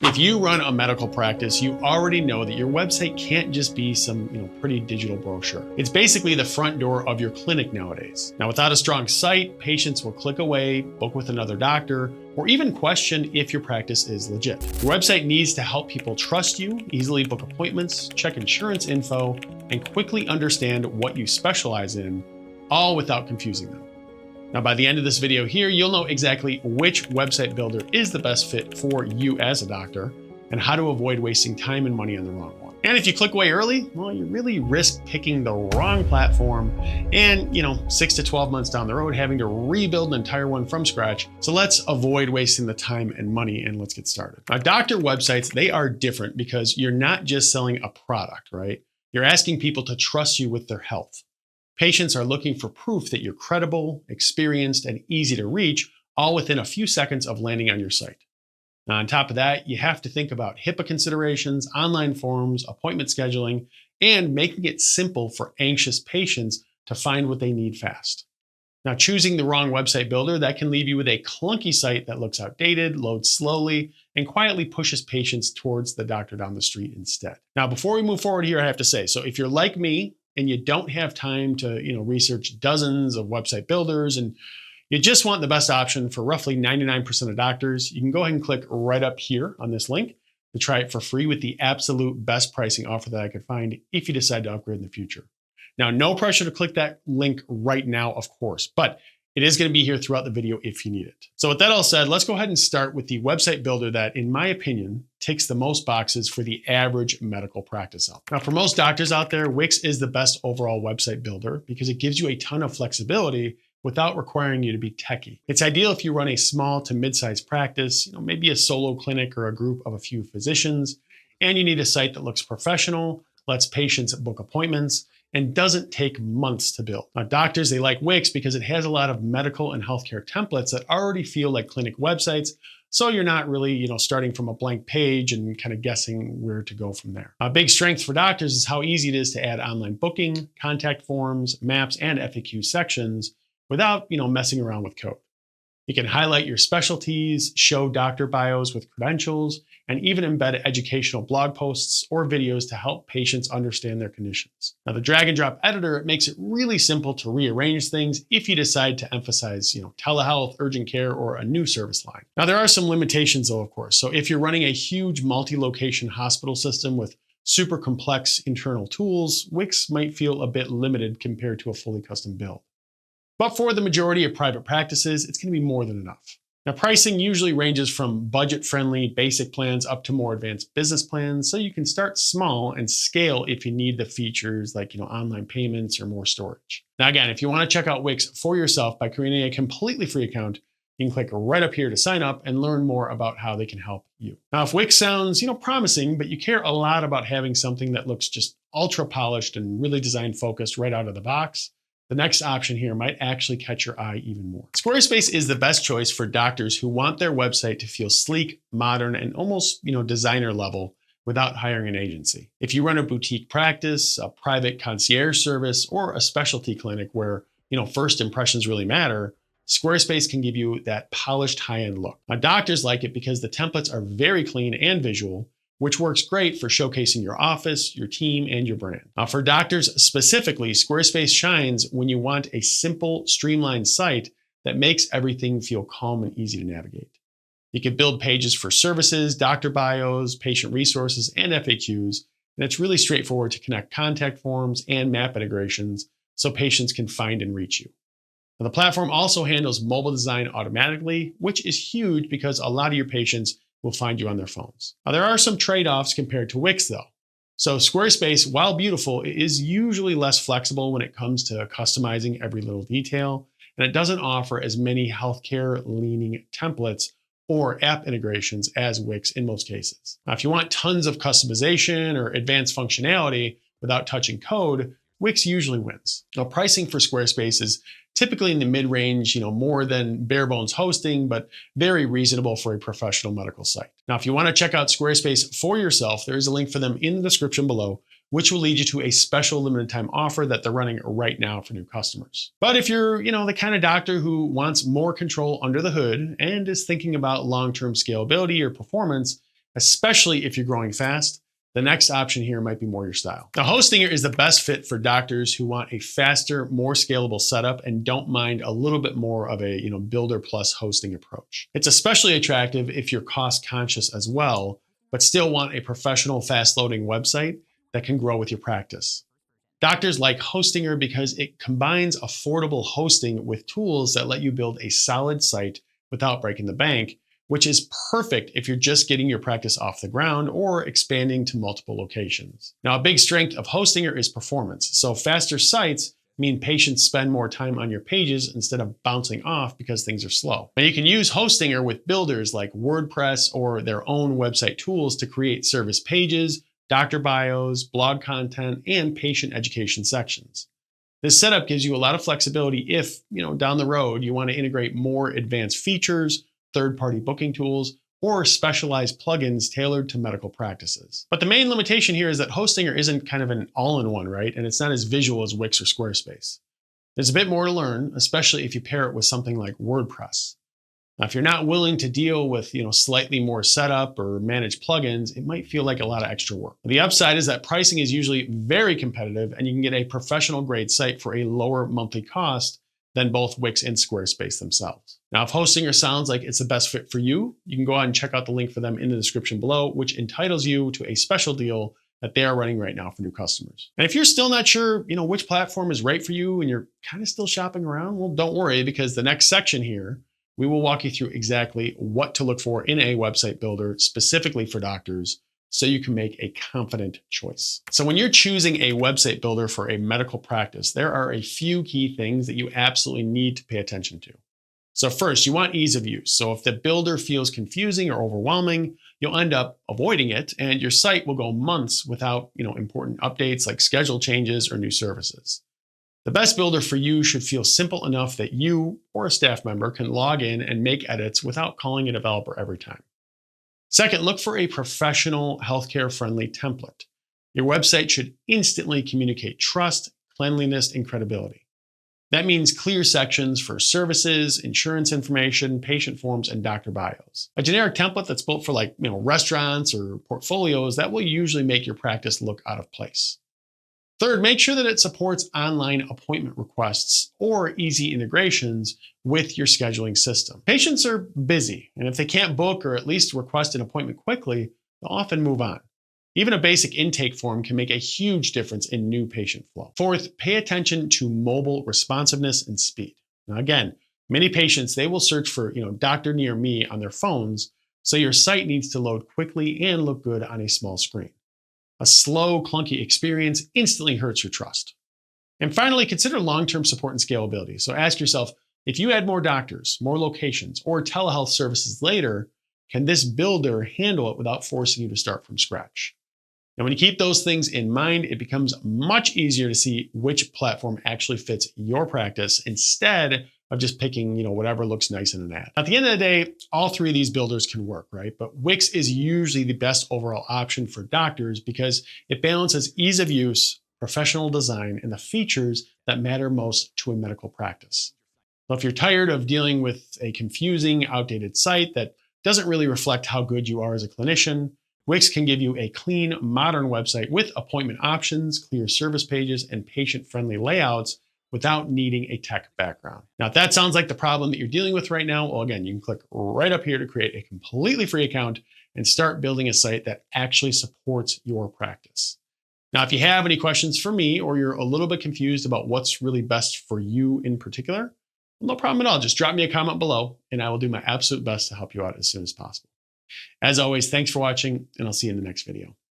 If you run a medical practice, you already know that your website can't just be some pretty digital brochure. It's basically the front door of your clinic nowadays. Now, without a strong site, patients will click away, book with another doctor, or even question if your practice is legit. Your website needs to help people trust you, easily book appointments, check insurance info, and quickly understand what you specialize in, all without confusing them. Now, by the end of this video here, you'll know exactly which website builder is the best fit for you as a doctor and how to avoid wasting time and money on the wrong one. And if you click away early, well, you really risk picking the wrong platform and, 6 to 12 months down the road, having to rebuild an entire one from scratch. So let's avoid wasting the time and money, and let's get started. Now, doctor websites, they are different because you're not just selling a product, right? You're asking people to trust you with their health. Patients are looking for proof that you're credible, experienced, and easy to reach, all within a few seconds of landing on your site. Now, on top of that, you have to think about HIPAA considerations, online forms, appointment scheduling, and making it simple for anxious patients to find what they need fast. Now, choosing the wrong website builder, that can leave you with a clunky site that looks outdated, loads slowly, and quietly pushes patients towards the doctor down the street instead. Now, before we move forward here, I have to say, so if you're like me, and you don't have time to research dozens of website builders and you just want the best option for roughly 99% of doctors, you can go ahead and click right up here on this link to try it for free with the absolute best pricing offer that I could find if you decide to upgrade in the future. Now, no pressure to click that link right now, of course, but it is going to be here throughout the video if you need it. So with that all said, let's go ahead and start with the website builder that, in my opinion, ticks the most boxes for the average medical practice out there. Now, for most doctors out there, Wix is the best overall website builder because it gives you a ton of flexibility without requiring you to be techie. It's ideal if you run a small to mid-sized practice, maybe a solo clinic or a group of a few physicians, and you need a site that looks professional, lets patients book appointments, and doesn't take months to build. Now, doctors, they like Wix because it has a lot of medical and healthcare templates that already feel like clinic websites, so you're not really, starting from a blank page and kind of guessing where to go from there. A big strength for doctors is how easy it is to add online booking, contact forms, maps, and FAQ sections without, messing around with code. You can highlight your specialties, show doctor bios with credentials, and even embed educational blog posts or videos to help patients understand their conditions. Now, the drag and drop editor, it makes it really simple to rearrange things if you decide to emphasize, telehealth, urgent care, or a new service line. Now, there are some limitations though, of course. So if you're running a huge multi-location hospital system with super complex internal tools, Wix might feel a bit limited compared to a fully custom build. But for the majority of private practices, it's going to be more than enough. Now, pricing usually ranges from budget-friendly basic plans up to more advanced business plans, so you can start small and scale if you need the features like online payments or more storage. Now, again, if you want to check out Wix for yourself by creating a completely free account, you can click right up here to sign up and learn more about how they can help you. Now, if Wix sounds promising, but you care a lot about having something that looks just ultra polished and really design focused right out of the box, the next option here might actually catch your eye even more. Squarespace is the best choice for doctors who want their website to feel sleek, modern, and almost, designer level without hiring an agency. If you run a boutique practice, a private concierge service, or a specialty clinic where, first impressions really matter, Squarespace can give you that polished high-end look. Now, doctors like it because the templates are very clean and visual, which works great for showcasing your office, your team, and your brand. Now, for doctors specifically, Squarespace shines when you want a simple, streamlined site that makes everything feel calm and easy to navigate. You can build pages for services, doctor bios, patient resources, and FAQs, and it's really straightforward to connect contact forms and map integrations so patients can find and reach you. Now, the platform also handles mobile design automatically, which is huge because a lot of your patients will find you on their phones. Now, there are some trade-offs compared to Wix though. So Squarespace, while beautiful, is usually less flexible when it comes to customizing every little detail, and it doesn't offer as many healthcare-leaning templates or app integrations as Wix in most cases. Now, if you want tons of customization or advanced functionality without touching code, Wix usually wins. Now, pricing for Squarespace is typically in the mid-range, more than bare bones hosting, but very reasonable for a professional medical site. Now, if you want to check out Squarespace for yourself, there is a link for them in the description below, which will lead you to a special limited time offer that they're running right now for new customers. But if you're, the kind of doctor who wants more control under the hood and is thinking about long-term scalability or performance, especially if you're growing fast. The next option here might be more your style. Now, Hostinger is the best fit for doctors who want a faster, more scalable setup and don't mind a little bit more of a builder plus hosting approach. It's especially attractive if you're cost conscious as well, but still want a professional, fast loading website that can grow with your practice. Doctors like Hostinger because it combines affordable hosting with tools that let you build a solid site without breaking the bank, which is perfect if you're just getting your practice off the ground or expanding to multiple locations. Now, a big strength of Hostinger is performance. So faster sites mean patients spend more time on your pages instead of bouncing off because things are slow. Now, you can use Hostinger with builders like WordPress or their own website tools to create service pages, doctor bios, blog content, and patient education sections. This setup gives you a lot of flexibility if, down the road, you want to integrate more advanced features, third-party booking tools, or specialized plugins tailored to medical practices. But the main limitation here is that Hostinger isn't kind of an all-in-one, right? And it's not as visual as Wix or Squarespace. There's a bit more to learn, especially if you pair it with something like WordPress. Now, if you're not willing to deal with, slightly more setup or manage plugins, it might feel like a lot of extra work. The upside is that pricing is usually very competitive and you can get a professional grade site for a lower monthly cost than both Wix and Squarespace themselves. Now, if Hostinger sounds like it's the best fit for you, you can go ahead and check out the link for them in the description below, which entitles you to a special deal that they are running right now for new customers. And if you're still not sure, which platform is right for you and you're kind of still shopping around, well, don't worry, because the next section here, we will walk you through exactly what to look for in a website builder specifically for doctors so you can make a confident choice. So when you're choosing a website builder for a medical practice, there are a few key things that you absolutely need to pay attention to. So first, you want ease of use. So if the builder feels confusing or overwhelming, you'll end up avoiding it and your site will go months without, important updates like schedule changes or new services. The best builder for you should feel simple enough that you or a staff member can log in and make edits without calling a developer every time. Second, look for a professional, healthcare-friendly template. Your website should instantly communicate trust, cleanliness, and credibility. That means clear sections for services, insurance information, patient forms, and doctor bios. A generic template that's built for restaurants or portfolios, that will usually make your practice look out of place. Third, make sure that it supports online appointment requests or easy integrations with your scheduling system. Patients are busy, and if they can't book or at least request an appointment quickly, they'll often move on. Even a basic intake form can make a huge difference in new patient flow. Fourth, pay attention to mobile responsiveness and speed. Now again, many patients, they will search for, doctor near me on their phones, so your site needs to load quickly and look good on a small screen. A slow, clunky experience instantly hurts your trust. And finally, consider long-term support and scalability. So ask yourself, if you add more doctors, more locations, or telehealth services later, can this builder handle it without forcing you to start from scratch? And when you keep those things in mind, it becomes much easier to see which platform actually fits your practice instead of just picking, whatever looks nice in an ad. At the end of the day, all three of these builders can work, right? But Wix is usually the best overall option for doctors because it balances ease of use, professional design, and the features that matter most to a medical practice. So if you're tired of dealing with a confusing, outdated site that doesn't really reflect how good you are as a clinician, Wix can give you a clean, modern website with appointment options, clear service pages, and patient-friendly layouts without needing a tech background. Now, if that sounds like the problem that you're dealing with right now, well, again, you can click right up here to create a completely free account and start building a site that actually supports your practice. Now, if you have any questions for me or you're a little bit confused about what's really best for you in particular, no problem at all. Just drop me a comment below and I will do my absolute best to help you out as soon as possible. As always, thanks for watching and I'll see you in the next video.